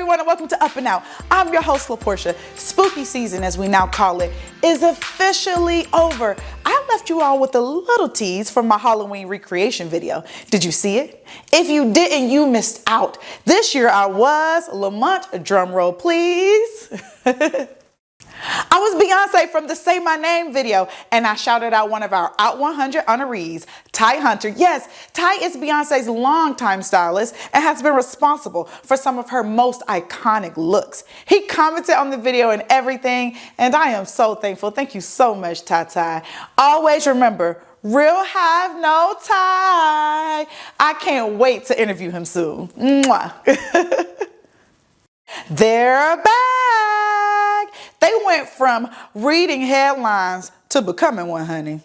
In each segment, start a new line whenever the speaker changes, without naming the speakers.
everyone, and welcome to Up and Out. I'm your host, LaPortia. Spooky season, as we now call it, is officially over. I left you all with a little tease from my Halloween recreation video. Did you see it? If you didn't, you missed out. This year I was Lamont, drum roll please. I was Beyonce from the Say My Name video, and I shouted out one of our Out 100 honorees, Ty Hunter. Yes, Ty is Beyonce's longtime stylist and has been responsible for some of her most iconic looks. He commented on the video and everything, and I am so thankful. Thank you so much, Ty. Always remember, real have no tie. I can't wait to interview him soon. Mwah. They're back. They went from reading headlines to becoming one, honey.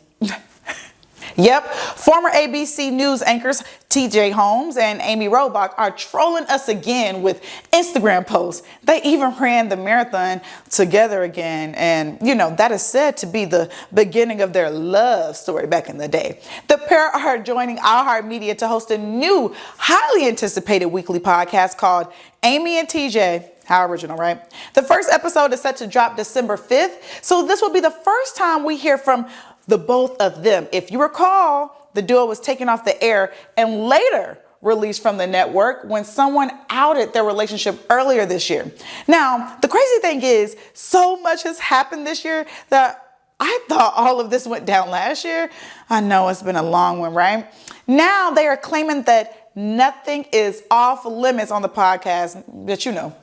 Yep, former ABC News anchors TJ Holmes and Amy Robach are trolling us again with Instagram posts. They even ran the marathon together again, and you know, that is said to be the beginning of their love story back in the day. The pair are joining iHeartMedia to host a new, highly anticipated weekly podcast called Amy and TJ. How original, right? The first episode is set to drop December 5th, so this will be the first time we hear from the both of them. If you recall, the duo was taken off the air and later released from the network when someone outed their relationship earlier this year. Now, the crazy thing is, so much has happened this year that I thought all of this went down last year. I know it's been a long one, right? Now they are claiming that nothing is off limits on the podcast, but you know,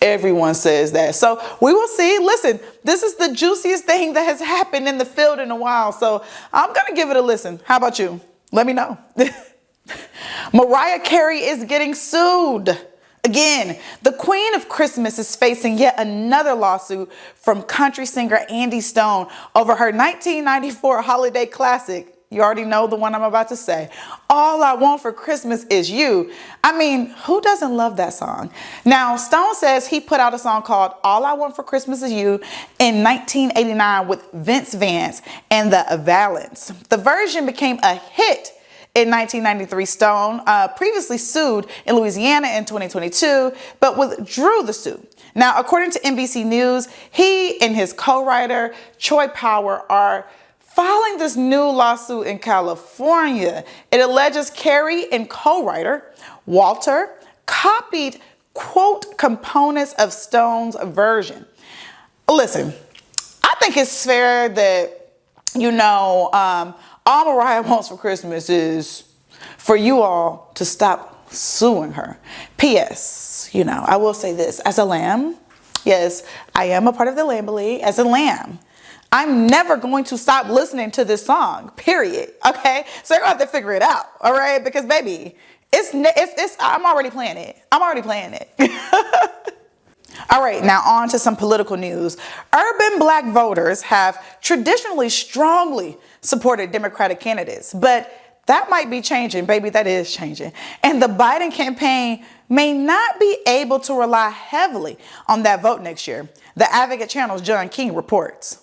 everyone says that. So we will see. Listen, this is the juiciest thing that has happened in the field in a while. So I'm going to give it a listen. How about you? Let me know. Mariah Carey is getting sued. Again, the Queen of Christmas is facing yet another lawsuit from country singer Andy Stone over her 1994 holiday classic. You already know the one I'm about to say. All I Want for Christmas Is You. I mean, who doesn't love that song? Now, Stone says he put out a song called All I Want for Christmas Is You in 1989 with Vince Vance and the Valents. The version became a hit in 1993. Stone previously sued in Louisiana in 2022, but withdrew the suit. Now, according to NBC News, he and his co-writer, Troy Power, are filing this new lawsuit in California. It alleges Carey and co-writer Walter copied, quote, components of Stone's version. Listen, I think it's fair that, you know, all Mariah wants for Christmas is for you all to stop suing her. P.S., you know, I will say this, as a lamb, yes, I am a part of the Lamb-a-Lee, as a lamb, I'm never going to stop listening to this song, period, okay? So you're gonna have to figure it out, all right? Because baby, I'm already playing it. I'm already playing it. All right, now on to some political news. Urban Black voters have traditionally strongly supported Democratic candidates, but that might be changing, baby, that is changing. And the Biden campaign may not be able to rely heavily on that vote next year. The Advocate Channel's John King reports.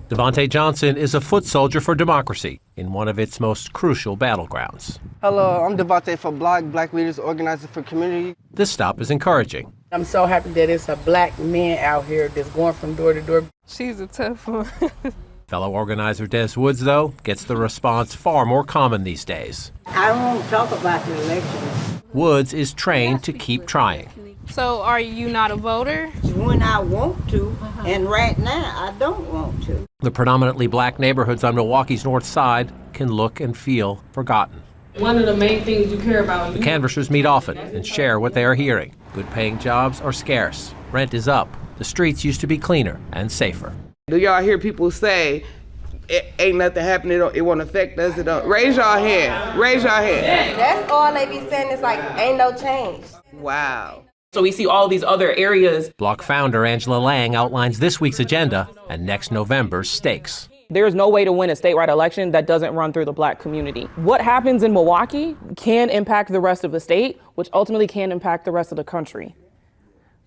Devontae Johnson is a foot soldier for democracy in one of its most crucial battlegrounds.
Hello, I'm Devontae for Black Leaders Organizing for Community.
This stop is encouraging.
I'm so happy that it's a black man out here that's going from door to door.
She's a tough one.
Fellow organizer Des Woods, though, gets the response far more common these days.
I don't want to talk about the election.
Woods is trained to keep trying.
So are you not a voter?
When I want to, and right now I don't want to.
The predominantly black neighborhoods on Milwaukee's north side can look and feel forgotten.
One of the main things you care about.
The canvassers meet often and share what they are hearing. Good-paying jobs are scarce. Rent is up. The streets used to be cleaner and safer.
Do y'all hear people say, ain't nothing happening, it won't affect us, it don't? Raise your hand. Raise your hand.
That's all they be saying is like, ain't no change.
Wow.
So we see all these other areas.
Block founder Angela Lang outlines this week's agenda and next November's stakes.
There is no way to win a statewide election that doesn't run through the black community. What happens in Milwaukee can impact the rest of the state, which ultimately can impact the rest of the country.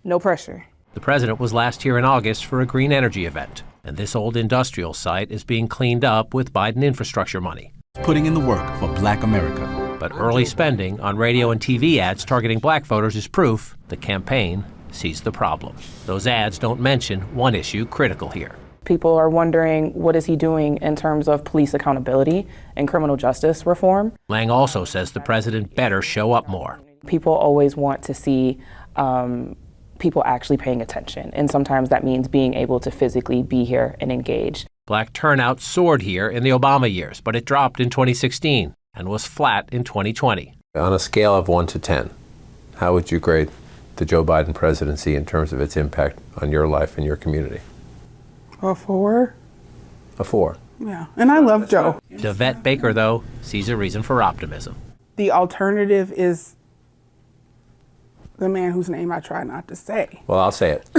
No pressure.
The president was last here in August for a green energy event, and this old industrial site is being cleaned up with Biden infrastructure money.
Putting in the work for Black America.
But early spending on radio and TV ads targeting black voters is proof the campaign sees the problem. Those ads don't mention one issue critical here.
People are wondering, what is he doing in terms of police accountability and criminal justice reform?
Lang also says the president better show up more.
People always want to see people actually paying attention, and sometimes that means being able to physically be here and engage.
Black turnout soared here in the Obama years, but it dropped in 2016 and was flat in 2020.
On a scale of 1 to 10, how would you grade the Joe Biden presidency in terms of its impact on your life and your community?
A 4.
A 4.
Yeah, and I love Joe.
Devette Baker, though, sees a reason for optimism.
The alternative is the man whose name I try not to say.
Well, I'll say it.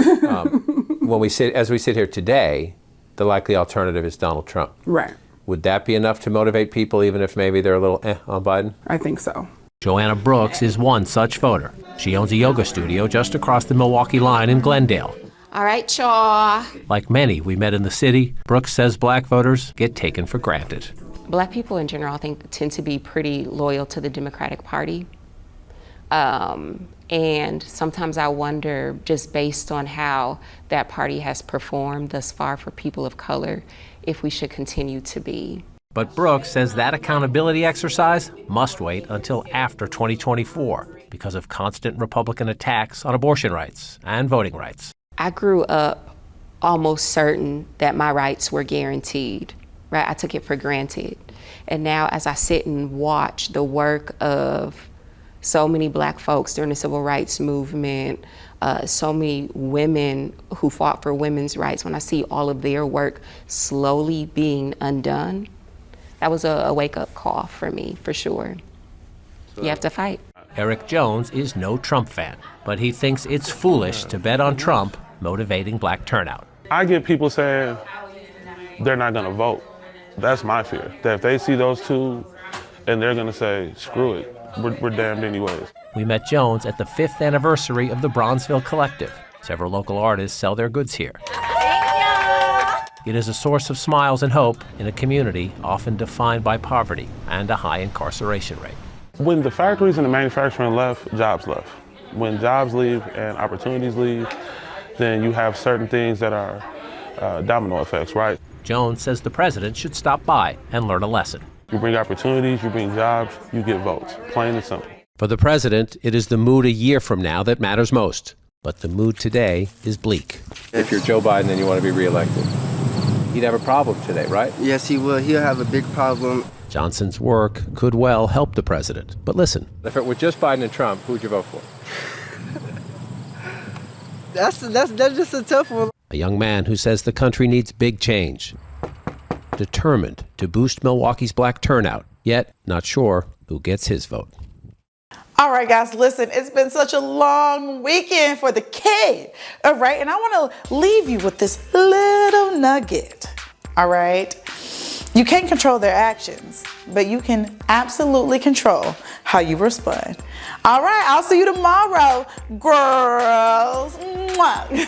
As we sit here today, the likely alternative is Donald Trump.
Right.
Would that be enough to motivate people, even if maybe they're a little on Biden?
I think so.
Joanna Brooks is one such voter. She owns a yoga studio just across the Milwaukee line in Glendale.
All right, y'all.
Like many we met in the city, Brooks says black voters get taken for granted.
Black people in general, I think, tend to be pretty loyal to the Democratic Party. And sometimes I wonder, just based on how that party has performed thus far for people of color, if we should continue to be.
But Brooks says that accountability exercise must wait until after 2024 because of constant Republican attacks on abortion rights and voting rights.
I grew up almost certain that my rights were guaranteed, right? I took it for granted. And now as I sit and watch the work of so many black folks during the civil rights movement, so many women who fought for women's rights, when I see all of their work slowly being undone, that was a wake-up call for me, for sure. You have to fight.
Eric Jones is no Trump fan, but he thinks it's foolish to bet on Trump motivating black turnout.
I get people saying they're not going to vote. That's my fear, that if they see those two and they're going to say, screw it, we're damned anyways.
We met Jones at the 5th anniversary of the Bronzeville Collective. Several local artists sell their goods here. It is a source of smiles and hope in a community often defined by poverty and a high incarceration rate.
When the factories and the manufacturing left, jobs left. When jobs leave and opportunities leave, then you have certain things that are domino effects, right?
Jones says the president should stop by and learn a lesson.
You bring opportunities, you bring jobs, you get votes, plain and simple.
For the president, it is the mood a year from now that matters most. But the mood today is bleak.
If you're Joe Biden and you want to be reelected, he'd have a problem today, right?
Yes, he will. He'll have a big problem.
Johnson's work could well help the president. But listen.
If it were just Biden and Trump, who would you vote for?
That's just a tough one.
A young man who says the country needs big change. Determined to boost Milwaukee's black turnout, yet not sure who gets his vote.
All right, guys, listen, it's been such a long weekend for the kid, all right? And I want to leave you with this little nugget, all right? You can't control their actions, but you can absolutely control how you respond. All right, I'll see you tomorrow, girls. Mwah.